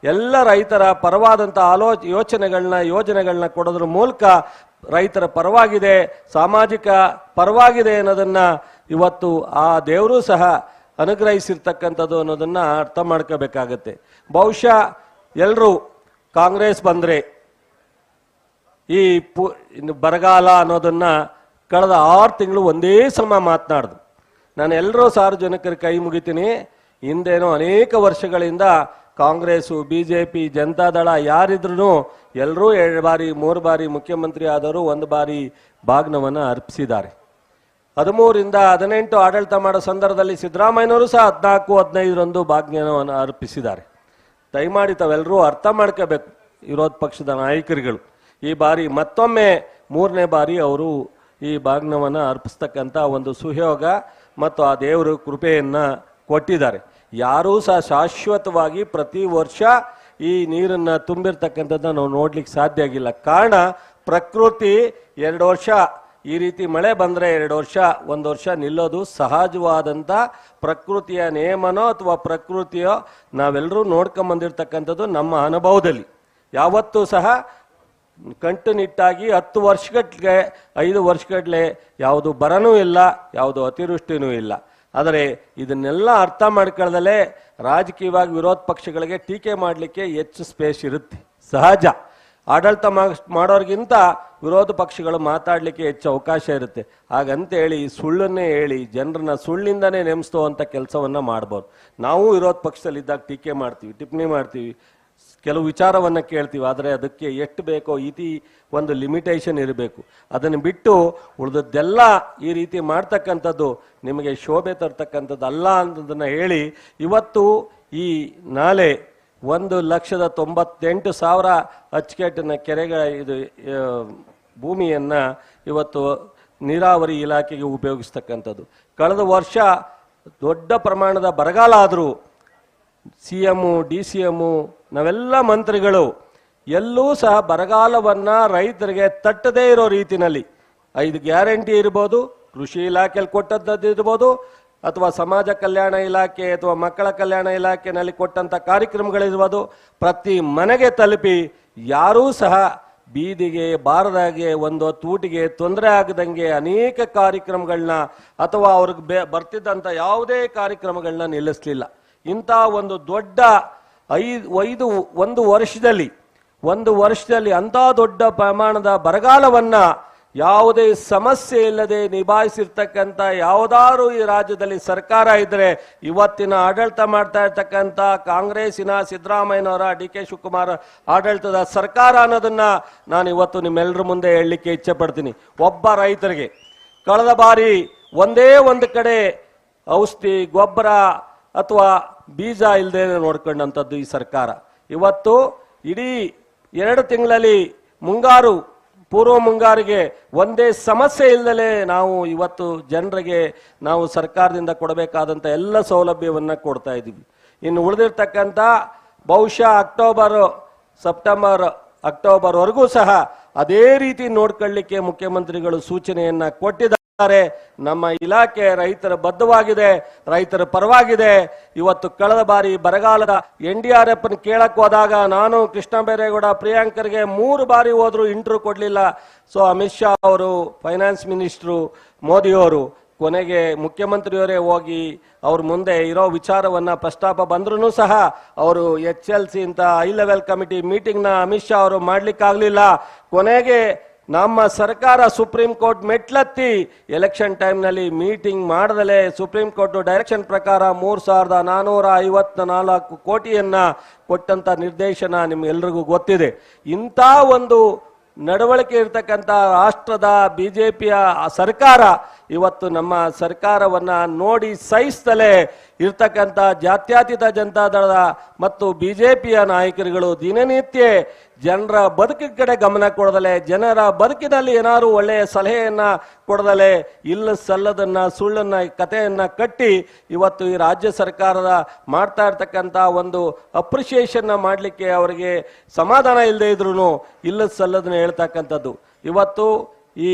ಎಲ್ಲ ರೈತರ ಪರವಾದಂಥ ಯೋಜನೆಗಳನ್ನ ಕೊಡೋದ್ರ ಮೂಲಕ ರೈತರ ಪರವಾಗಿದೆ, ಸಾಮಾಜಿಕ ಪರವಾಗಿದೆ ಅನ್ನೋದನ್ನ ಇವತ್ತು ಆ ದೇವರು ಸಹ ಅನುಗ್ರಹಿಸಿರ್ತಕ್ಕಂಥದ್ದು ಅನ್ನೋದನ್ನ ಅರ್ಥ ಮಾಡ್ಕೋಬೇಕಾಗತ್ತೆ. ಬಹುಶಃ ಎಲ್ಲರೂ ಕಾಂಗ್ರೆಸ್ ಬಂದರೆ ಈ ಬರಗಾಲ ಅನ್ನೋದನ್ನ ಕಳೆದ 6 ತಿಂಗಳು ಒಂದೇ ಸಮ ಮಾತನಾಡ್ದು. ನಾನು ಎಲ್ಲರೂ ಸಾರ್ವಜನಿಕರ ಕೈ ಮುಗಿತೀನಿ. ಹಿಂದೇನೋ ಅನೇಕ ವರ್ಷಗಳಿಂದ ಕಾಂಗ್ರೆಸ್ಸು, BJP, ಜನತಾದಳ ಯಾರಿದ್ರು ಎಲ್ಲರೂ 2 ಬಾರಿ 3 ಬಾರಿ ಮುಖ್ಯಮಂತ್ರಿ ಆದವರು 1 ಬಾರಿ ಬಾಗ್ನವನ್ನು ಅರ್ಪಿಸಿದ್ದಾರೆ. 13ರಿಂದ 18 ಆಡಳಿತ ಮಾಡೋ ಸಂದರ್ಭದಲ್ಲಿ ಸಿದ್ದರಾಮಯ್ಯನವರು ಸಹ 14-15ರಂದು ಬಾಗ್ನವನ್ನು ಅರ್ಪಿಸಿದ್ದಾರೆ. ದಯಮಾಡಿ ತಾವೆಲ್ಲರೂ ಅರ್ಥ ಮಾಡ್ಕೋಬೇಕು. ವಿರೋಧ ಪಕ್ಷದ ನಾಯಕರುಗಳು ಈ ಬಾರಿ ಮತ್ತೊಮ್ಮೆ 3ನೇ ಬಾರಿ ಅವರು ಈ ಬಾಗ್ನವನ್ನು ಅರ್ಪಿಸ್ತಕ್ಕಂಥ ಒಂದು ಸುಯೋಗ ಮತ್ತು ಆ ದೇವರು ಕೃಪೆಯನ್ನು ಕೊಟ್ಟಿದ್ದಾರೆ. ಯಾರೂ ಸಹ ಶಾಶ್ವತವಾಗಿ ಪ್ರತಿ ವರ್ಷ ಈ ನೀರನ್ನು ತುಂಬಿರ್ತಕ್ಕಂಥದ್ದನ್ನು ನಾವು ನೋಡ್ಲಿಕ್ಕೆ ಸಾಧ್ಯ ಆಗಿಲ್ಲ. ಕಾರಣ ಪ್ರಕೃತಿ 2 ವರ್ಷ ಈ ರೀತಿ ಮಳೆ ಬಂದರೆ 2 ವರ್ಷ 1 ವರ್ಷ ನಿಲ್ಲೋದು ಸಹಜವಾದಂಥ ಪ್ರಕೃತಿಯ ನಿಯಮನೋ ಅಥವಾ ಪ್ರಕೃತಿಯೋ ನಾವೆಲ್ಲರೂ ನೋಡ್ಕೊಂಬಂದಿರ್ತಕ್ಕಂಥದ್ದು ನಮ್ಮ ಅನುಭವದಲ್ಲಿ. ಯಾವತ್ತೂ ಸಹ ಕಟ್ಟುನಿಟ್ಟಾಗಿ 10 ವರ್ಷಗಟ್ಟಲೆ 5 ವರ್ಷಗಟ್ಟಲೆ ಯಾವುದು ಬರನೂ ಇಲ್ಲ, ಯಾವುದು ಅತಿವೃಷ್ಟಿನೂ ಇಲ್ಲ. ಆದರೆ ಇದನ್ನೆಲ್ಲ ಅರ್ಥ ಮಾಡ್ಕೊಳ್ಳದಲ್ಲೇ ರಾಜಕೀಯವಾಗಿ ವಿರೋಧ ಪಕ್ಷಗಳಿಗೆ ಟೀಕೆ ಮಾಡಲಿಕ್ಕೆ ಹೆಚ್ಚು ಸ್ಪೇಸ್ ಇರುತ್ತೆ, ಸಹಜ. ಆಡಳಿತ ಮಾಡೋರಿಗಿಂತ ವಿರೋಧ ಪಕ್ಷಗಳು ಮಾತಾಡಲಿಕ್ಕೆ ಹೆಚ್ಚು ಅವಕಾಶ ಇರುತ್ತೆ. ಹಾಗಂತೇಳಿ ಸುಳ್ಳನ್ನೇ ಹೇಳಿ ಜನರನ್ನ ಸುಳ್ಳಿಂದನೇ ನೆನೆಸ್ತುವಂಥ ಕೆಲಸವನ್ನು ಮಾಡ್ಬೋದು. ನಾವು ವಿರೋಧ ಪಕ್ಷದಲ್ಲಿದ್ದಾಗ ಟೀಕೆ ಮಾಡ್ತೀವಿ, ಟಿಪ್ಪಣಿ ಮಾಡ್ತೀವಿ, ಕೆಲವು ವಿಚಾರವನ್ನು ಕೇಳ್ತೀವಿ. ಆದರೆ ಅದಕ್ಕೆ ಎಷ್ಟು ಬೇಕೋ ಒಂದು ಲಿಮಿಟೇಷನ್ ಇರಬೇಕು. ಅದನ್ನು ಬಿಟ್ಟು ಉಳಿದದ್ದೆಲ್ಲ ಈ ರೀತಿ ಮಾಡ್ತಕ್ಕಂಥದ್ದು ನಿಮಗೆ ಶೋಭೆ ತರ್ತಕ್ಕಂಥದ್ದು ಅಲ್ಲ ಅನ್ನೋದನ್ನು ಹೇಳಿ, ಇವತ್ತು ಈ ನಾಲೆ 1,98,000 ಅಚ್ಚುಕಟ್ಟಿನ ಕೆರೆಗಳ ಭೂಮಿಯನ್ನು ಇವತ್ತು ನೀರಾವರಿ ಇಲಾಖೆಗೆ ಉಪಯೋಗಿಸ್ತಕ್ಕಂಥದ್ದು. ಕಳೆದ ವರ್ಷ ದೊಡ್ಡ ಪ್ರಮಾಣದ ಬರಗಾಲ ಆದರೂ CM, DCM ನಾವೆಲ್ಲ ಮಂತ್ರಿಗಳು ಎಲ್ಲೂ ಸಹ ಬರಗಾಲವನ್ನು ರೈತರಿಗೆ ತಟ್ಟದೇ ಇರೋ ರೀತಿಯಲ್ಲಿ 5 ಗ್ಯಾರಂಟಿ ಇರ್ಬೋದು, ಕೃಷಿ ಇಲಾಖೆಯಲ್ಲಿ ಕೊಟ್ಟದ್ದು ಇರ್ಬೋದು, ಅಥವಾ ಸಮಾಜ ಕಲ್ಯಾಣ ಇಲಾಖೆ ಅಥವಾ ಮಕ್ಕಳ ಕಲ್ಯಾಣ ಇಲಾಖೆಯಲ್ಲಿ ಕೊಟ್ಟಂಥ ಕಾರ್ಯಕ್ರಮಗಳಿರ್ಬೋದು, ಪ್ರತಿ ಮನೆಗೆ ತಲುಪಿ ಯಾರೂ ಸಹ ಬೀದಿಗೆ ಬಾರದಾಗೆ ಒಂದು ತೂಟಿಗೆ ತೊಂದರೆ ಆಗದಂಗೆ ಅನೇಕ ಕಾರ್ಯಕ್ರಮಗಳನ್ನ ಅಥವಾ ಅವ್ರಿಗೆ ಬರ್ತಿದ್ದಂಥ ಯಾವುದೇ ಕಾರ್ಯಕ್ರಮಗಳನ್ನ ನಿಲ್ಲಿಸಲಿಲ್ಲ. ಇಂಥ ಒಂದು ದೊಡ್ಡ 1 ವರ್ಷದಲ್ಲಿ ಅಂಥ ದೊಡ್ಡ ಪ್ರಮಾಣದ ಬರಗಾಲವನ್ನು ಯಾವುದೇ ಸಮಸ್ಯೆ ಇಲ್ಲದೆ ನಿಭಾಯಿಸಿರ್ತಕ್ಕಂಥ ಯಾವುದಾದ್ರು ಈ ರಾಜ್ಯದಲ್ಲಿ ಸರ್ಕಾರ ಇದ್ದರೆ ಇವತ್ತಿನ ಆಡಳಿತ ಮಾಡ್ತಾ ಇರ್ತಕ್ಕಂಥ ಕಾಂಗ್ರೆಸ್ಸಿನ ಸಿದ್ದರಾಮಯ್ಯನವರ DK ಶಿವಕುಮಾರ್ ಆಡಳಿತದ ಸರ್ಕಾರ ಅನ್ನೋದನ್ನ ನಾನು ಇವತ್ತು ನಿಮ್ಮೆಲ್ಲರ ಮುಂದೆ ಹೇಳಲಿಕ್ಕೆ ಇಚ್ಛೆ ಪಡ್ತೀನಿ. ಒಬ್ಬ ರೈತರಿಗೆ ಕಳೆದ ಬಾರಿ ಒಂದೇ ಒಂದು ಕಡೆ ಔಷಧಿ, ಗೊಬ್ಬರ ಅಥವಾ ಬೀಜ ಇಲ್ಲದೆ ನೋಡ್ಕೊಂಡಂಥದ್ದು ಈ ಸರ್ಕಾರ. ಇವತ್ತು ಇಡೀ 2 ತಿಂಗಳಲ್ಲಿ ಮುಂಗಾರು, ಪೂರ್ವ ಮುಂಗಾರಿಗೆ ಒಂದೇ ಸಮಸ್ಯೆ ಇಲ್ಲದೆ ನಾವು ಇವತ್ತು ಜನರಿಗೆ ನಾವು ಸರ್ಕಾರದಿಂದ ಕೊಡಬೇಕಾದಂಥ ಎಲ್ಲ ಸೌಲಭ್ಯವನ್ನು ಕೊಡ್ತಾ ಇದ್ದೀವಿ. ಇನ್ನು ಉಳಿದಿರ್ತಕ್ಕಂಥ ಬಹುಶಃ ಸೆಪ್ಟೆಂಬರ್ ಅಕ್ಟೋಬರ್ವರೆಗೂ ಸಹ ಅದೇ ರೀತಿ ನೋಡ್ಕೊಳ್ಳಿಕ್ಕೆ ಮುಖ್ಯಮಂತ್ರಿಗಳು ಸೂಚನೆಯನ್ನು ಕೊಟ್ಟಿದ್ದಾರೆ. ನಮ್ಮ ಇಲಾಖೆ ರೈತರ ಬದ್ಧವಾಗಿದೆ, ರೈತರ ಪರವಾಗಿದೆ. ಇವತ್ತು ಕಳೆದ ಬಾರಿ ಬರಗಾಲದ NDRF ಕೇಳಕ್ ಹೋದಾಗ ನಾನು ಕೃಷ್ಣ ಬೈರೇಗೌಡ ಪ್ರಿಯಾಂಕರ್ಗೆ 3 ಬಾರಿ ಹೋದ್ರು ಇಂಟರ್ವ್ಯೂ ಕೊಡಲಿಲ್ಲ. ಸೊ ಅಮಿತ್ ಶಾ ಅವರು, ಫೈನಾನ್ಸ್ ಮಿನಿಸ್ಟ್ರು ಮೋದಿಯವರು, ಕೊನೆಗೆ ಮುಖ್ಯಮಂತ್ರಿಯವರೇ ಹೋಗಿ ಅವ್ರ ಮುಂದೆ ಇರೋ ವಿಚಾರವನ್ನು ಪ್ರಸ್ತಾಪ ಬಂದ್ರೂ ಸಹ ಅವರು HLC ಅಂತ ಹೈ ಲೆವೆಲ್ ಕಮಿಟಿ ಮೀಟಿಂಗ್ನ ಅಮಿತ್ ಶಾ ಅವರು ಮಾಡ್ಲಿಕ್ಕಾಗಲಿಲ್ಲ. ಕೊನೆಗೆ ನಮ್ಮ ಸರ್ಕಾರ ಸುಪ್ರೀಂ ಕೋರ್ಟ್ ಮೆಟ್ಲತ್ತಿ ಎಲೆಕ್ಷನ್ ಟೈಮ್ನಲ್ಲಿ ಮೀಟಿಂಗ್ ಮಾಡದಲೇ ಸುಪ್ರೀಂ ಕೋರ್ಟ್ ಡೈರೆಕ್ಷನ್ ಪ್ರಕಾರ 3,454 ಕೋಟಿಯನ್ನು ಕೊಟ್ಟಂಥ ನಿರ್ದೇಶನ ನಿಮ್ಗೆಲ್ರಿಗೂ ಗೊತ್ತಿದೆ. ಇಂಥ ಒಂದು ನಡವಳಿಕೆ ಇರ್ತಕ್ಕಂಥ ರಾಷ್ಟ್ರದ BJPಯ ಸರ್ಕಾರ ಇವತ್ತು ನಮ್ಮ ಸರ್ಕಾರವನ್ನು ನೋಡಿ ಸಹಿಸ್ತಲೇ ಇರ್ತಕ್ಕಂಥ ಜಾತ್ಯತೀತ ಜನತಾದಳದ ಮತ್ತು BJPಯ ನಾಯಕರುಗಳು ದಿನನಿತ್ಯ ಜನರ ಬದುಕಿನ ಕಡೆ ಗಮನ ಕೊಡದಲೆ, ಜನರ ಬದುಕಿನಲ್ಲಿ ಏನಾದ್ರು ಒಳ್ಳೆಯ ಸಲಹೆಯನ್ನು ಕೊಡದಲೆ, ಇಲ್ಲ ಸಲ್ಲದನ್ನ ಸುಳ್ಳನ್ನ ಕಥೆಯನ್ನು ಕಟ್ಟಿ ಇವತ್ತು ಈ ರಾಜ್ಯ ಸರ್ಕಾರದ ಮಾಡ್ತಾ ಇರ್ತಕ್ಕಂಥ ಒಂದು ಅಪ್ರಿಷಿಯೇಷನ್ನ ಮಾಡಲಿಕ್ಕೆ ಅವರಿಗೆ ಸಮಾಧಾನ ಇಲ್ಲದೆ ಇದ್ರೂ ಇಲ್ಲ ಸಲ್ಲದನ್ನ ಹೇಳ್ತಕ್ಕಂಥದ್ದು. ಇವತ್ತು ಈ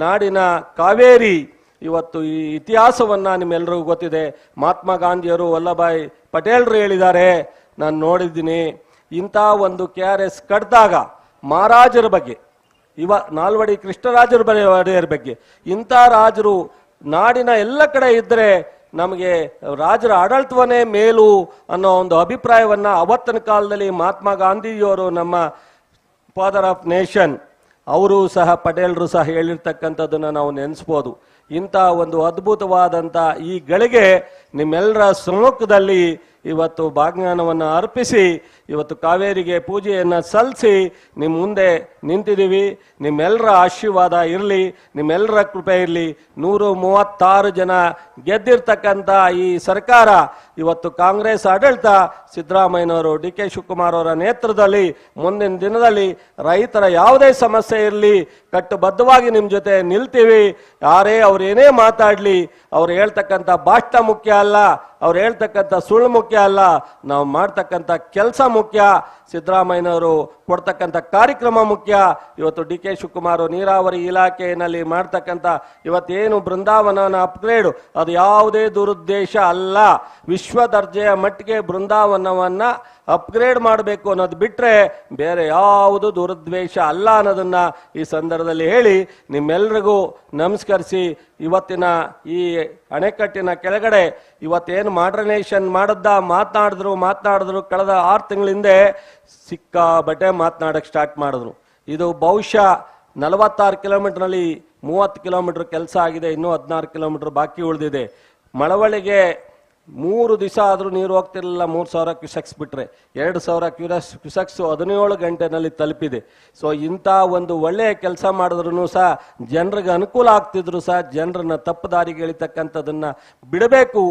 ನಾಡಿನ ಕಾವೇರಿ ಇವತ್ತು ಈ ಇತಿಹಾಸವನ್ನು ನಿಮ್ಮೆಲ್ಲರಿಗೂ ಗೊತ್ತಿದೆ. ಮಹಾತ್ಮ ಗಾಂಧಿಯವರು, ವಲ್ಲಭಾಯ್ ಪಟೇಲ್ರು ಹೇಳಿದ್ದಾರೆ, ನಾನು ನೋಡಿದ್ದೀನಿ, ಇಂಥ ಒಂದು KRS ಕಡ್ದಾಗ ಮಹಾರಾಜರ ಬಗ್ಗೆ, ನಾಲ್ವಡಿ ಕೃಷ್ಣರಾಜರ ಒಡೆಯರ ಬಗ್ಗೆ, ಇಂಥ ರಾಜರು ನಾಡಿನ ಎಲ್ಲ ಕಡೆ ಇದ್ದರೆ ನಮಗೆ ರಾಜರ ಆಡಳಿತವನ್ನೇ ಮೇಲು ಅನ್ನೋ ಒಂದು ಅಭಿಪ್ರಾಯವನ್ನ ಅವತ್ತಿನ ಕಾಲದಲ್ಲಿ ಮಹಾತ್ಮ ಗಾಂಧೀಜಿಯವರು, ನಮ್ಮ ಫಾದರ್ ಆಫ್ ನೇಷನ್, ಅವರು ಸಹ ಪಟೇಲರು ಸಹ ಹೇಳಿರ್ತಕ್ಕಂಥದ್ದನ್ನ ನಾವು ನೆನೆಸ್ಬೋದು. ಇಂಥ ಒಂದು ಅದ್ಭುತವಾದಂಥ ಈ ಗಳಿಗೆ ನಿಮ್ಮೆಲ್ಲರ ಸಮ್ಮುಖದಲ್ಲಿ ಇವತ್ತು ಭಾಗ್ಯಾನವನ್ನು ಅರ್ಪಿಸಿ ಇವತ್ತು ಕಾವೇರಿಗೆ ಪೂಜೆಯನ್ನು ಸಲ್ಲಿಸಿ ನಿಮ್ಮ ಮುಂದೆ ನಿಂತಿದ್ದೀವಿ. ನಿಮ್ಮೆಲ್ಲರ ಆಶೀರ್ವಾದ ಇರಲಿ, ನಿಮ್ಮೆಲ್ಲರ ಕೃಪೆ ಇರಲಿ. 136 ಜನ ಗೆದ್ದಿರ್ತಕ್ಕಂಥ ಈ ಸರ್ಕಾರ ಇವತ್ತು ಕಾಂಗ್ರೆಸ್ ಆಡಳಿತ ಸಿದ್ದರಾಮಯ್ಯನವರು, DK ಶಿವಕುಮಾರ್ ಅವರ ನೇತೃತ್ವದಲ್ಲಿ ಮುಂದಿನ ದಿನದಲ್ಲಿ ರೈತರ ಯಾವುದೇ ಸಮಸ್ಯೆ ಇರಲಿ ಕಟ್ಟುಬದ್ಧವಾಗಿ ನಿಮ್ಮ ಜೊತೆ ನಿಲ್ತೀವಿ. ಯಾರೇ ಅವ್ರು ಏನೇ ಮಾತಾಡಲಿ, ಅವ್ರು ಹೇಳ್ತಕ್ಕಂಥ ಭಾಷಣ ಮುಖ್ಯ ಅಲ್ಲ, ಅವ್ರು ಹೇಳ್ತಕ್ಕಂಥ ಸುಳ್ಳು ಮುಖ್ಯ ಅಲ್ಲ, ನಾವು ಮಾಡ್ತಕ್ಕಂಥ ಕೆಲಸ ಮುಖ್ಯ. ಸಿದ್ದರಾಮಯ್ಯನವರು ಕೊಡ್ತಕ್ಕಂಥ ಕಾರ್ಯಕ್ರಮ ಮುಖ್ಯ. ಇವತ್ತು DK ಶಿವಕುಮಾರ್ ನೀರಾವರಿ ಇಲಾಖೆಯಲ್ಲಿ ಮಾಡ್ತಕ್ಕಂಥ ಇವತ್ತೇನು ಬೃಂದಾವನನ ಅಪ್ಗ್ರೇಡ್, ಅದು ಯಾವುದೇ ದುರುದ್ದೇಶ ಅಲ್ಲ. ವಿಶ್ವ ದರ್ಜೆಯ ಮಟ್ಟಿಗೆ ಬೃಂದಾವನವನ್ನ ಅಪ್ಗ್ರೇಡ್ ಮಾಡಬೇಕು ಅನ್ನೋದು ಬಿಟ್ಟರೆ ಬೇರೆ ಯಾವುದು ದುರುದ್ದೇಶ ಅಲ್ಲ ಅನ್ನೋದನ್ನ ಈ ಸಂದರ್ಭದಲ್ಲಿ ಹೇಳಿ ನಿಮ್ಮೆಲ್ರಿಗೂ ನಮಸ್ಕರಿಸಿ, ಇವತ್ತಿನ ಈ ಅಣೆಕಟ್ಟಿನ ಕೆಳಗಡೆ ಇವತ್ತೇನು ಮಾಡ್ರನೇಷನ್ ಮಾತನಾಡಿದ್ರು ಕಳೆದ 6 ತಿಂಗಳ ಹಿಂದೆ ಸಿಕ್ಕಾಬಟ್ಟೆ ಮಾತನಾಡಕ್ಕೆ ಸ್ಟಾರ್ಟ್ ಮಾಡಿದ್ರು. ಇದು ಬಹುಶಃ 46 ಕಿಲೋಮೀಟರ್ನಲ್ಲಿ 30 ಕಿಲೋಮೀಟರ್ ಕೆಲಸ ಆಗಿದೆ, ಇನ್ನೂ 16 ಕಿಲೋಮೀಟರ್ ಬಾಕಿ ಉಳಿದಿದೆ. ಮಳವಳ್ಳಿಗೆ 3 ದಿವಸ ಆದರೂ ನೀರು ಹೋಗ್ತಿರಲಿಲ್ಲ. 3000 ಕ್ಯೂಸೆಕ್ಸ್ ಬಿಟ್ರೆ 2000 ಕ್ಯೂಸೆಕ್ಸ್ 17 ಗಂಟೆನಲ್ಲಿ ತಲುಪಿದೆ. ಸೊ ಇಂಥ ಒಂದು ಒಳ್ಳೆಯ ಕೆಲಸ ಮಾಡಿದ್ರು ಸಹ ಜನರಿಗೆ ಅನುಕೂಲ ಆಗ್ತಿದ್ರು ಸಹ ಜನರನ್ನ ತಪ್ಪು ದಾರಿಗೆ ಎಳಿತಕ್ಕಂಥದನ್ನ ಬಿಡಬೇಕು.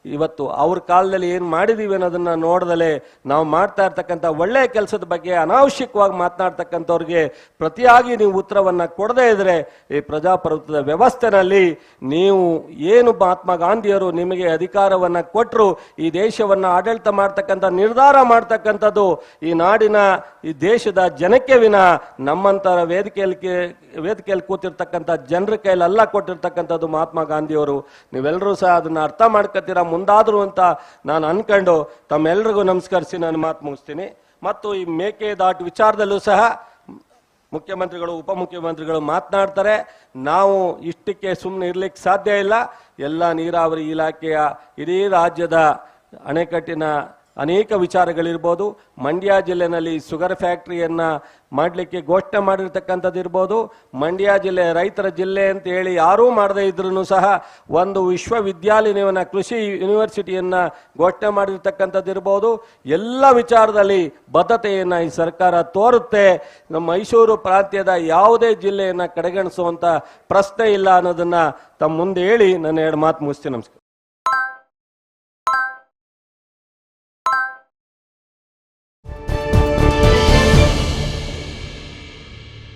ಇವತ್ತು ಅವ್ರ ಕಾಲದಲ್ಲಿ ಏನು ಮಾಡಿದೀವಿ ಅನ್ನೋದನ್ನ ನೋಡ್ದಲೆ ನಾವು ಮಾಡ್ತಾ ಇರ್ತಕ್ಕಂಥ ಒಳ್ಳೆಯ ಕೆಲಸದ ಬಗ್ಗೆ ಅನಾವಶ್ಯಕವಾಗಿ ಮಾತನಾಡ್ತಕ್ಕಂಥವ್ರಿಗೆ ಪ್ರತಿಯಾಗಿ ನೀವು ಉತ್ತರವನ್ನ ಕೊಡದೇ ಇದ್ರೆ ಈ ಪ್ರಜಾಪ್ರಭುತ್ವದ ವ್ಯವಸ್ಥೆನಲ್ಲಿ ನೀವು ಏನು ಮಹಾತ್ಮ ಗಾಂಧಿಯವರು ನಿಮಗೆ ಅಧಿಕಾರವನ್ನ ಕೊಟ್ಟರು, ಈ ದೇಶವನ್ನ ಆಡಳಿತ ಮಾಡ್ತಕ್ಕಂಥ ನಿರ್ಧಾರ ಮಾಡ್ತಕ್ಕಂಥದ್ದು ಈ ನಾಡಿನ ಈ ದೇಶದ ಜನಕ್ಕೆ ವಿನ ನಮ್ಮಂತರ ವೇದಿಕೆಯಲ್ಲಿ ಕೂತಿರ್ತಕ್ಕಂಥ ಜನರ ಕೈಲೆಲ್ಲ ಕೊಟ್ಟಿರ್ತಕ್ಕಂಥದ್ದು ಮಹಾತ್ಮ ಗಾಂಧಿಯವರು. ನೀವೆಲ್ಲರೂ ಸಹ ಅದನ್ನ ಅರ್ಥ ಮಾಡ್ಕೊತೀರಾ ಮುಂದಾದ್ರು ಅಂತ ನಾನು ಅನ್ಕೊಂಡು ತಮ್ಮೆಲ್ಲರಿಗೂ ನಮಸ್ಕರಿಸಿ ನಾನು ಮಾತು ಮುಗಿಸ್ತೀನಿ. ಮತ್ತು ಈ ಮೇಕೆದಾಟು ವಿಚಾರದಲ್ಲೂ ಸಹ ಮುಖ್ಯಮಂತ್ರಿಗಳು, ಉಪಮುಖ್ಯಮಂತ್ರಿಗಳು ಮಾತನಾಡ್ತಾರೆ. ನಾವು ಇಷ್ಟಕ್ಕೆ ಸುಮ್ಮನೆ ಇರ್ಲಿಕ್ಕೆ ಸಾಧ್ಯ ಇಲ್ಲ. ಎಲ್ಲ ನೀರಾವರಿ ಇಲಾಖೆಯ ಇಡೀ ರಾಜ್ಯದ ಅಣೆಕಟ್ಟಿನ ಅನೇಕ ವಿಚಾರಗಳಿರ್ಬೋದು, ಮಂಡ್ಯ ಜಿಲ್ಲೆನಲ್ಲಿ ಶುಗರ್ ಫ್ಯಾಕ್ಟರಿಯನ್ನ ಮಾಡಲಿಕ್ಕೆ ಘೋಷಣೆ ಮಾಡಿರ್ತಕ್ಕಂಥದ್ದು ಇರ್ಬೋದು, ಮಂಡ್ಯ ಜಿಲ್ಲೆ ರೈತರ ಜಿಲ್ಲೆ ಅಂತ ಹೇಳಿ ಯಾರೂ ಮಾಡದೇ ಇದ್ರೂ ಸಹ ಒಂದು ವಿಶ್ವವಿದ್ಯಾಲಯವನ್ನ, ಕೃಷಿ ಯೂನಿವರ್ಸಿಟಿಯನ್ನ ಘೋಷಣೆ ಮಾಡಿರ್ತಕ್ಕಂಥದ್ದು ಇರ್ಬೋದು. ಎಲ್ಲ ವಿಚಾರದಲ್ಲಿ ಬದ್ಧತೆಯನ್ನ ಈ ಸರ್ಕಾರ ತೋರುತ್ತೆ. ನಮ್ಮ ಮೈಸೂರು ಪ್ರಾಂತ್ಯದ ಯಾವುದೇ ಜಿಲ್ಲೆಯನ್ನ ಕಡೆಗಣಿಸುವಂತ ಪ್ರಶ್ನೆ ಇಲ್ಲ ಅನ್ನೋದನ್ನ ತಮ್ಮ ಮುಂದೆ ಹೇಳಿ ನನ್ನ 2 ಮಾತು ಮುಗಿಸ್ತೀನಿ. ನಮಸ್ಕಾರ.